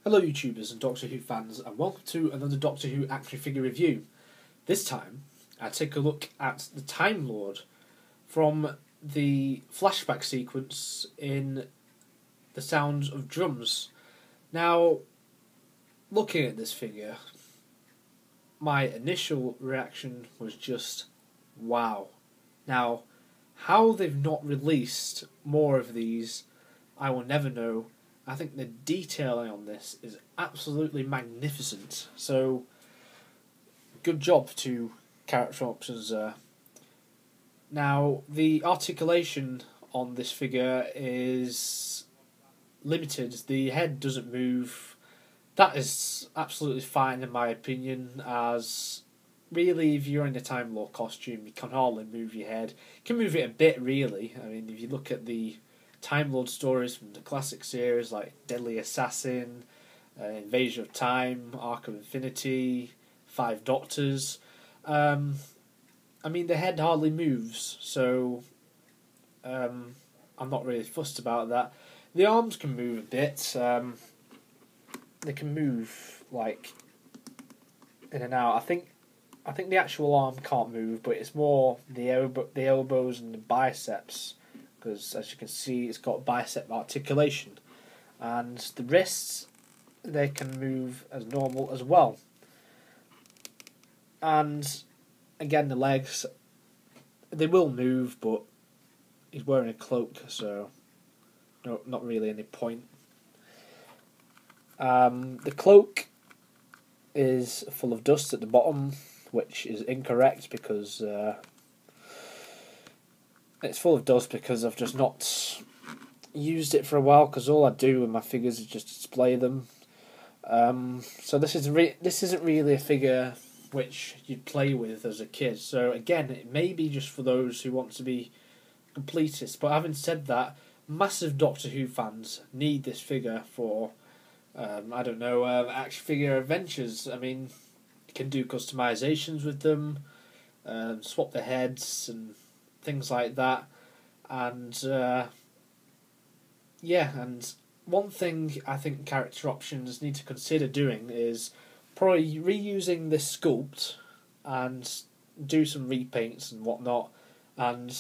Hello YouTubers and Doctor Who fans, and welcome to another Doctor Who action figure review. This time I take a look at the Time Lord from the flashback sequence in The Sound of Drums. Now, looking at this figure, my initial reaction was just wow. Now, how they've not released more of these, I will never know. I think the detailing on this is absolutely magnificent. So, good job to Character Options. Now, the articulation on this figure is limited. The head doesn't move. That is absolutely fine in my opinion, as really if you're in a Time Lord costume you can hardly move your head. You can move it a bit really. I mean, if you look at the Time Lord stories from the classic series like Deadly Assassin, Invasion of Time, Arc of Infinity, Five Doctors, I mean the head hardly moves, so I'm not really fussed about that. The arms can move a bit. They can move like in and out. I think the actual arm can't move, but it's more the elbows and the biceps, because as you can see it's got bicep articulation, and the wrists, they can move as normal as well. And again, the legs, they will move, but he's wearing a cloak, so no, not really any point. The cloak is full of dust at the bottom, which is incorrect because it's full of dust because I've just not used it for a while, because all I do with my figures is just display them. So this isn't really a figure which you'd play with as a kid. So again, it may be just for those who want to be completists. But having said that, massive Doctor Who fans need this figure for action figure adventures. I mean, you can do customizations with them, swap the heads and things like that. And and one thing I think Character Options need to consider doing is probably reusing this sculpt and do some repaints and whatnot. And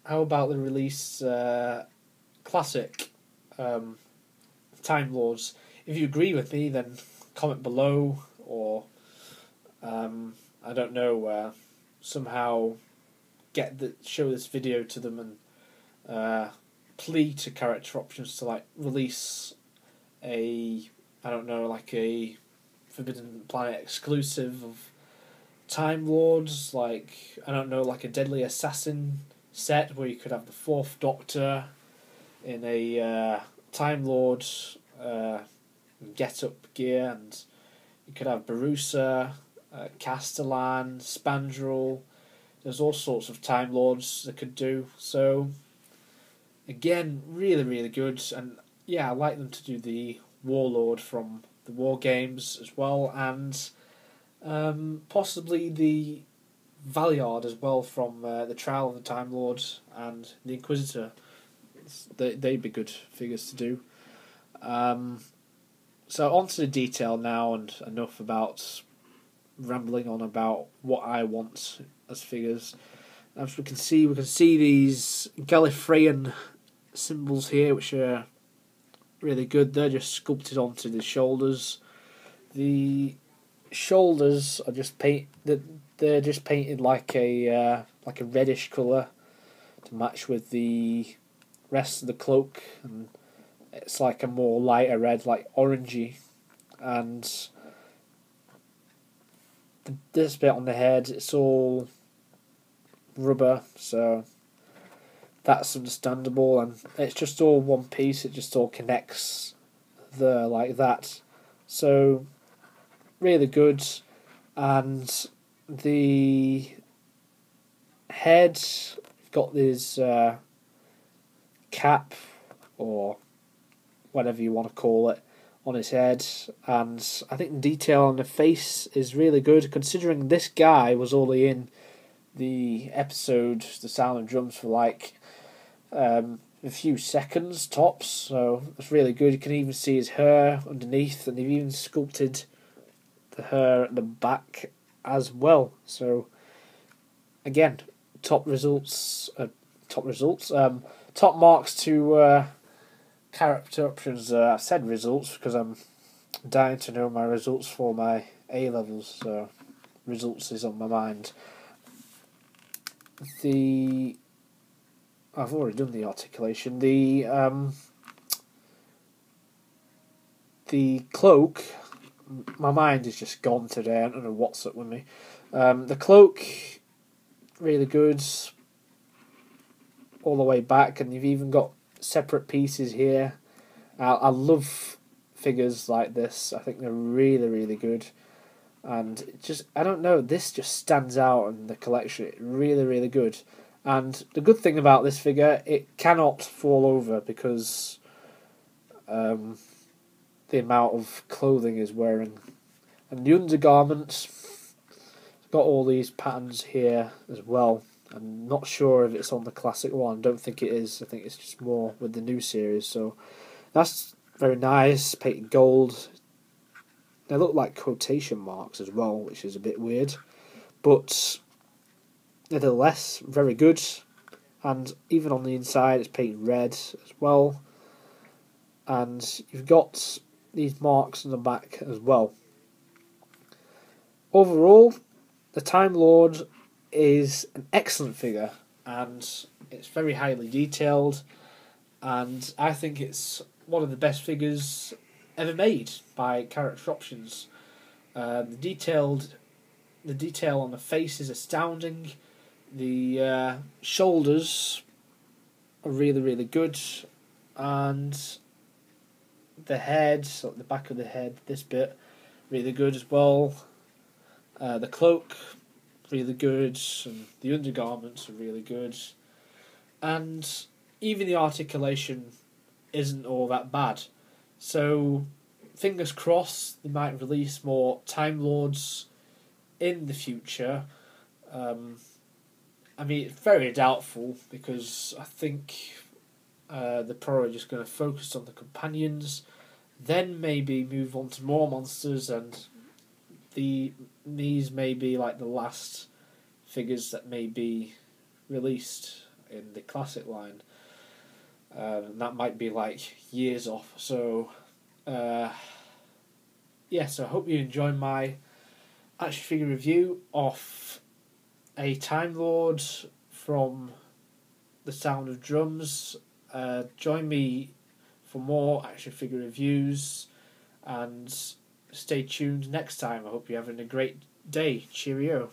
how about the release classic Time Lords? If you agree with me, then comment below, or somehow show this video to them and plea to Character Options to release a Forbidden Planet exclusive of Time Lords, like a Deadly Assassin set where you could have the Fourth Doctor in a Time Lord get-up gear, and you could have Barusa, Castellan, Spandrel. There's all sorts of Time Lords they could do. So again, really, really good. And yeah, I like them to do the Warlord from the War Games as well, and possibly the Valeyard as well from the Trial of the Time Lord and the Inquisitor. They'd be good figures to do. So on to the detail now, and enough about rambling on about what I want as figures. As we can see these Gallifreyan symbols here, which are really good. They're just sculpted onto the shoulders. The shoulders are just they're just painted like a reddish colour to match with the rest of the cloak, and it's like a more lighter red, like orangey. And this bit on the head, it's all rubber, so that's understandable, and it's just all one piece. It just all connects there like that. So really good. And the head got this cap, or whatever you want to call it, on his head, and I think the detail on the face is really good, considering this guy was only in the episode The Sound of Drums for a few seconds tops, so it's really good. You can even see his hair underneath, and they've even sculpted the hair at the back as well. So again, top results, top marks to character options. I've said results because I'm dying to know my results for my A levels, so results is on my mind. I've already done the articulation. The cloak, my mind is just gone today. I don't know what's up with me. The cloak, really good, all the way back, and you've even got separate pieces here. I love figures like this. I think they're really, really good. And I don't know, this just stands out in the collection. It's really, really good. And the good thing about this figure, it cannot fall over because the amount of clothing he's wearing. And the undergarments, got all these patterns here as well. I'm not sure if it's on the classic one. I don't think it is. I think it's just more with the new series. So that's very nice. Painted gold. They look like quotation marks as well, which is a bit weird. But nevertheless, very good. And even on the inside, it's painted red as well. And you've got these marks on the back as well. Overall, the Time Lord is an excellent figure, and it's very highly detailed, and I think it's one of the best figures ever made by Character Options. The detail on the face is astounding. The shoulders are really, really good, and the head, so the back of the head, this bit, really good as well. The cloak, really good, and the undergarments are really good, and even the articulation isn't all that bad. So, fingers crossed, they might release more Time Lords in the future. I mean, it's very doubtful because I think they're probably just going to focus on the companions, then maybe move on to more monsters, and these may be like the last figures that may be released in the classic line. And that might be like years off. So, so I hope you enjoy my action figure review of a Time Lord from The Sound of Drums. Join me for more action figure reviews, and stay tuned next time. I hope you're having a great day. Cheerio.